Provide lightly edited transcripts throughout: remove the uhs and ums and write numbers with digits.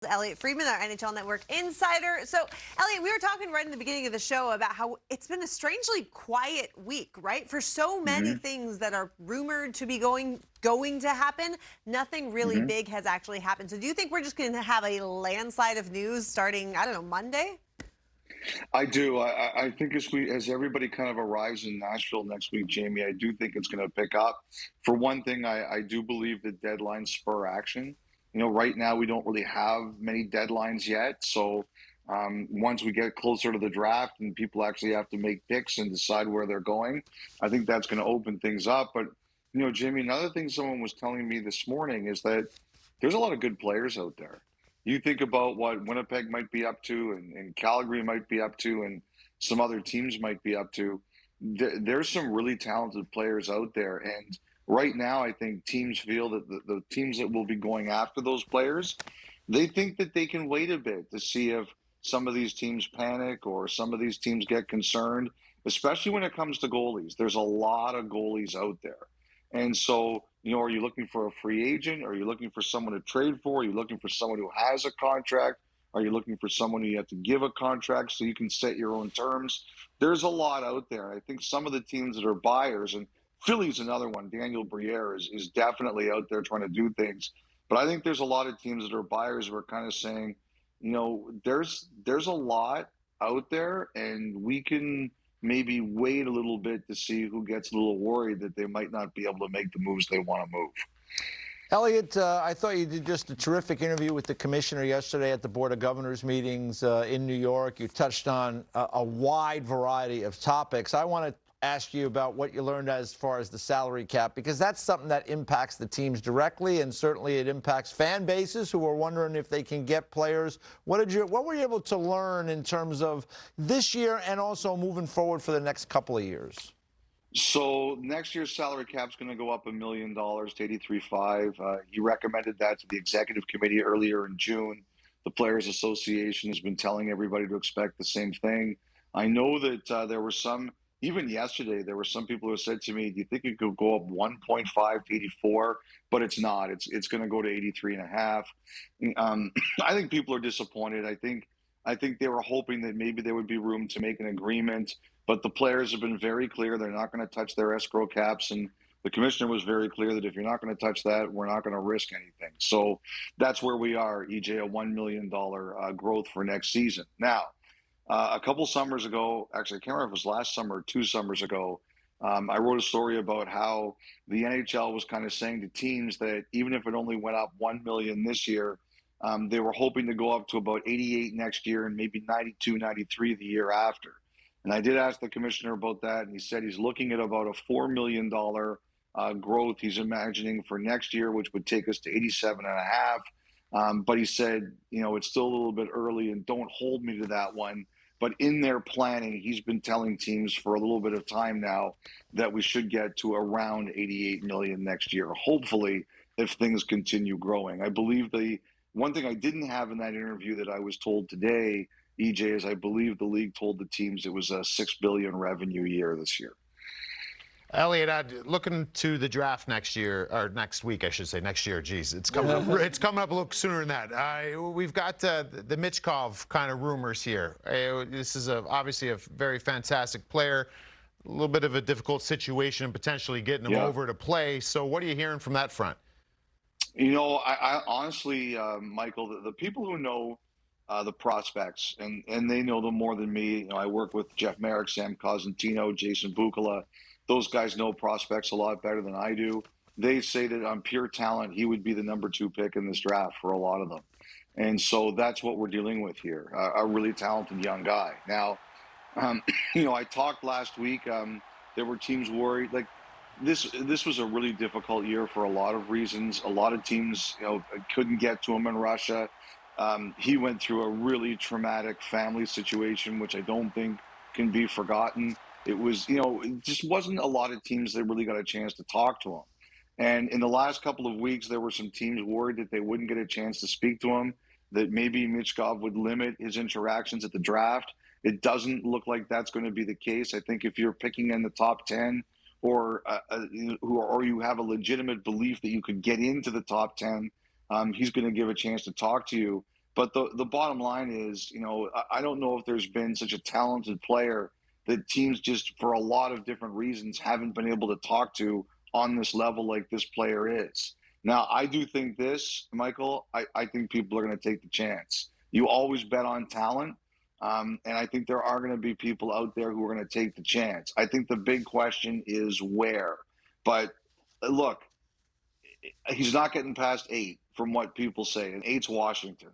Elliot Friedman, our NHL Network insider. So, Elliot, we were talking right in the beginning of the show about how it's been a strangely quiet week, right? For so many things that are rumored to be going to happen, nothing really big has actually happened. So, do you think we're just going to have a landslide of news starting, I don't know, Monday? I do. I think as everybody kind of arrives in Nashville next week, Jamie, I do think it's going to pick up. For one thing, I do believe that deadlines spur action. Right now we don't really have many deadlines yet. So once we get closer to the draft and people actually have to make picks and decide where they're going, I think that's going to open things up. But Jamie, another thing someone was telling me this morning is that there's a lot of good players out there. You think about what Winnipeg might be up to and Calgary might be up to and some other teams might be up to. There's some really talented players out there. And right now, I think teams feel that the teams that will be going after those players, they think that they can wait a bit to see if some of these teams panic or some of these teams get concerned, especially when it comes to goalies. There's a lot of goalies out there. And so, are you looking for a free agent? Are you looking for someone to trade for? Are you looking for someone who has a contract? Are you looking for someone who you have to give a contract so you can set your own terms? There's a lot out there. I think some of the teams that are buyers, and Philly's another one, Daniel Briere is definitely out there trying to do things. But I think there's a lot of teams that are buyers who are kind of saying, there's a lot out there and we can maybe wait a little bit to see who gets a little worried that they might not be able to make the moves they want to move. Elliot, I thought you did just a terrific interview with the commissioner yesterday at the Board of Governors meetings in New York. You touched on a wide variety of topics. I want to ask you about what you learned as far as the salary cap, because that's something that impacts the teams directly, and certainly it impacts fan bases who are wondering if they can get players. What were you able to learn in terms of this year and also moving forward for the next couple of years? So next year's salary cap is going to go up $1 million to 83.5. He recommended that to the executive committee earlier in June. The Players Association has been telling everybody to expect the same thing. I know that there were some, even yesterday, there were some people who said to me, "Do you think it could go up 1.5 to 84?" But it's not. It's going to go to 83.5. I think people are disappointed. I think they were hoping that maybe there would be room to make an agreement. But the players have been very clear they're not going to touch their escrow caps. And the commissioner was very clear that if you're not going to touch that, we're not going to risk anything. So that's where we are, EJ, a $1 million growth for next season. Now, a couple summers ago, actually, I can't remember if it was last summer or 2 summers ago, I wrote a story about how the NHL was kind of saying to teams that even if it only went up 1 million this year, they were hoping to go up to about 88 next year and maybe 92, 93 the year after. And I did ask the commissioner about that, and he said he's looking at about a $4 million growth he's imagining for next year, which would take us to 87.5. But he said, it's still a little bit early and don't hold me to that one. But in their planning, he's been telling teams for a little bit of time now that we should get to around 88 million next year, hopefully, if things continue growing. I believe the one thing I didn't have in that interview that I was told today, EJ, is I believe the league told the teams it was a $6 billion revenue year this year. Elliot, looking to the draft next year, or next week, I should say, next year. Geez, it's coming up. It's coming up a little sooner than that. We've got the Michkov kind of rumors here. This is obviously a very fantastic player. A little bit of a difficult situation, potentially getting him over to play. So, what are you hearing from that front? I honestly, Michael, the people who know the prospects, and they know them more than me. I work with Jeff Merrick, Sam Cosentino, Jason Bukala. Those guys know prospects a lot better than I do. They say that on pure talent, he would be the number 2 pick in this draft for a lot of them. And so that's what we're dealing with here, a really talented young guy. Now, I talked last week. There were teams worried. Like this was a really difficult year for a lot of reasons. A lot of teams, couldn't get to him in Russia. He went through a really traumatic family situation, which I don't think can be forgotten. It was, it just wasn't a lot of teams that really got a chance to talk to him. And in the last couple of weeks, there were some teams worried that they wouldn't get a chance to speak to him, that maybe Michkov would limit his interactions at the draft. It doesn't look like that's going to be the case. I think if you're picking in the top 10 or you have a legitimate belief that you could get into the top 10, he's going to give a chance to talk to you. But the bottom line is, I don't know if there's been such a talented player that teams just, for a lot of different reasons, haven't been able to talk to on this level like this player is. Now, I do think this, Michael, I think people are going to take the chance. You always bet on talent. And I think there are going to be people out there who are going to take the chance. I think the big question is where. But look, he's not getting past 8 from what people say, and 8's Washington.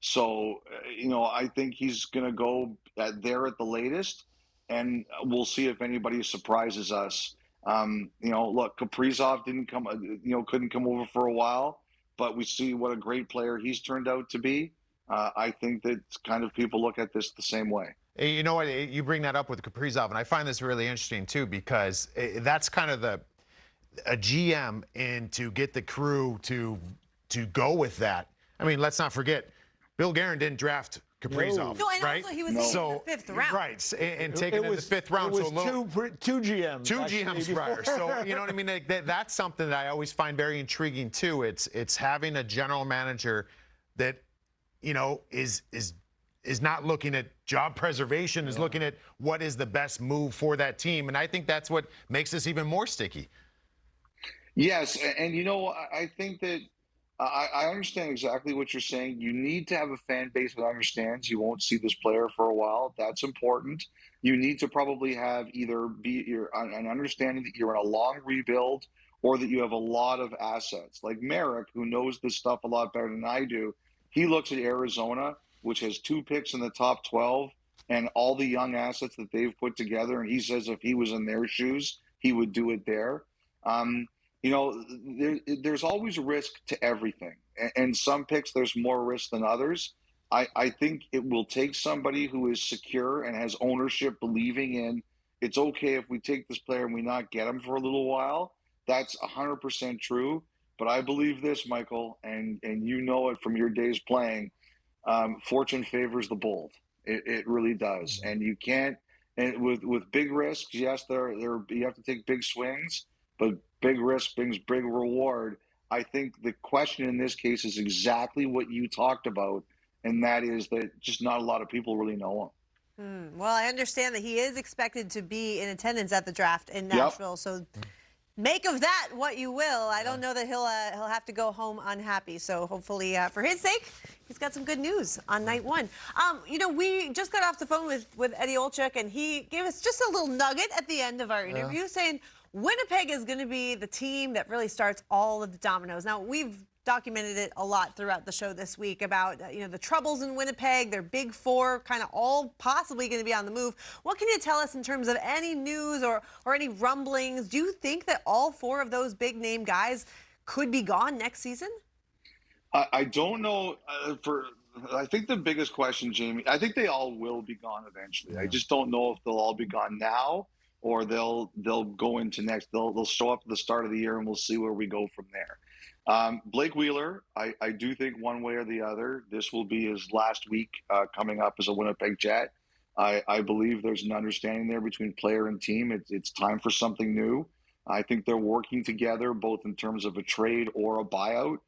So, I think he's going to go there at the latest, and we'll see if anybody surprises us. Look, Kaprizov couldn't come over for a while, but we see what a great player he's turned out to be. I think that kind of people look at this the same way. You know what? You bring that up with Kaprizov, and I find this really interesting too, because that's kind of a GM, and to get the crew to go with that. I mean, let's not forget, Bill Guerin didn't draft Kaprizov, No, and right? also he was in the 5th round. Right, and taken in the 5th round. It was two GMs. Two GMs prior. So, you know what I mean? That's something that I always find very intriguing too. It's having a general manager that, is not looking at job preservation, is looking at what is the best move for that team. And I think that's what makes this even more sticky. Yes, and I think that I understand exactly what you're saying. You need to have a fan base that understands you won't see this player for a while. That's important. You need to probably have either an understanding that you're in a long rebuild, or that you have a lot of assets. Like Merrick, who knows this stuff a lot better than I do, he looks at Arizona, which has 2 picks in the top 12, and all the young assets that they've put together, and he says if he was in their shoes, he would do it there. There's always risk to everything. And some picks, there's more risk than others. I think it will take somebody who is secure and has ownership, believing in it's okay if we take this player and we not get him for a little while. That's 100% true. But I believe this, Michael, and you know it from your days playing, fortune favors the bold. It really does. And you can't, and with big risks, yes, you have to take big swings, but big risk brings big reward. I think the question in this case is exactly what you talked about, and that is that just not a lot of people really know him. Well, I understand that he is expected to be in attendance at the draft in Nashville, Yep. so make of that what you will. I don't know that he'll have to go home unhappy. So hopefully, for his sake, he's got some good news on night 1. We just got off the phone with Eddie Olczyk, and he gave us just a little nugget at the end of our interview, saying Winnipeg is going to be the team that really starts all of the dominoes. Now, we've documented it a lot throughout the show this week about the troubles in Winnipeg, their big 4 kind of all possibly going to be on the move. What can you tell us in terms of any news or any rumblings? Do you think that all 4 of those big name guys could be gone next season? I don't know. I think the biggest question, Jamie, I think they all will be gone eventually. Yeah. I just don't know if they'll all be gone now, or they'll go into next. They'll show up at the start of the year, and we'll see where we go from there. Blake Wheeler, I do think one way or the other, this will be his last week coming up as a Winnipeg Jet. I believe there's an understanding there between player and team. It's time for something new. I think they're working together, both in terms of a trade or a buyout,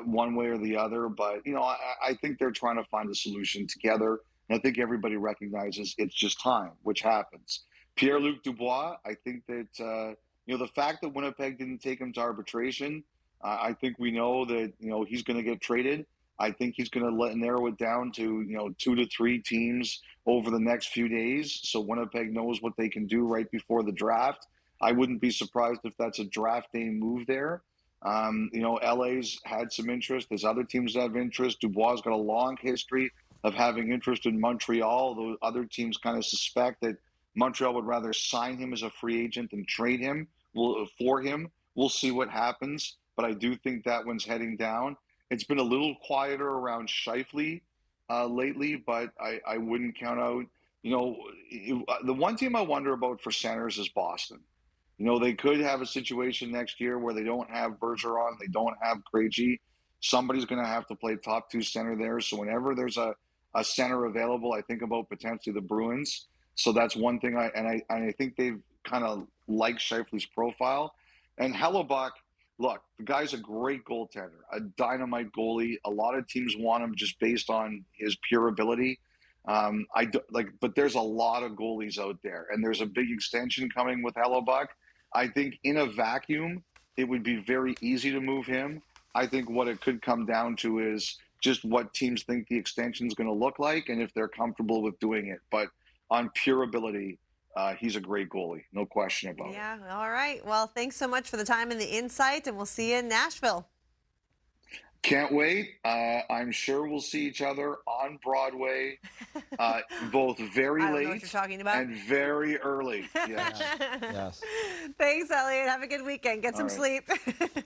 one way or the other. But, I think they're trying to find a solution together. And I think everybody recognizes it's just time, which happens. Pierre-Luc Dubois, I think that, the fact that Winnipeg didn't take him to arbitration, I think we know that, he's going to get traded. I think he's going to narrow it down to, 2 to 3 teams over the next few days. So Winnipeg knows what they can do right before the draft. I wouldn't be surprised if that's a draft day move there. LA's had some interest. There's other teams that have interest. Dubois got a long history of having interest in Montreal, though other teams kind of suspect that Montreal would rather sign him as a free agent than trade him for him. We'll see what happens, but I do think that one's heading down. It's been a little quieter around Scheifele lately, but I wouldn't count out. The one team I wonder about for centers is Boston. They could have a situation next year where they don't have Bergeron, they don't have Krejci. Somebody's going to have to play top 2 center there. So whenever there's a center available, I think about potentially the Bruins. So that's one thing. I think they've kind of liked Scheifele's profile. And Hellebuck, look, the guy's a great goaltender, a dynamite goalie. A lot of teams want him just based on his pure ability. But there's a lot of goalies out there, and there's a big extension coming with Hellebuck. I think in a vacuum, it would be very easy to move him. I think what it could come down to is just what teams think the extension is going to look like, and if they're comfortable with doing it. But on pure ability, he's a great goalie, no question about it. Yeah, all right. Well, thanks so much for the time and the insight, and we'll see you in Nashville. Can't wait. I'm sure we'll see each other on Broadway, both very I don't know what late you're talking about. and very early. Yes. Yes. Thanks, Elliot. Have a good weekend. Get some right. sleep.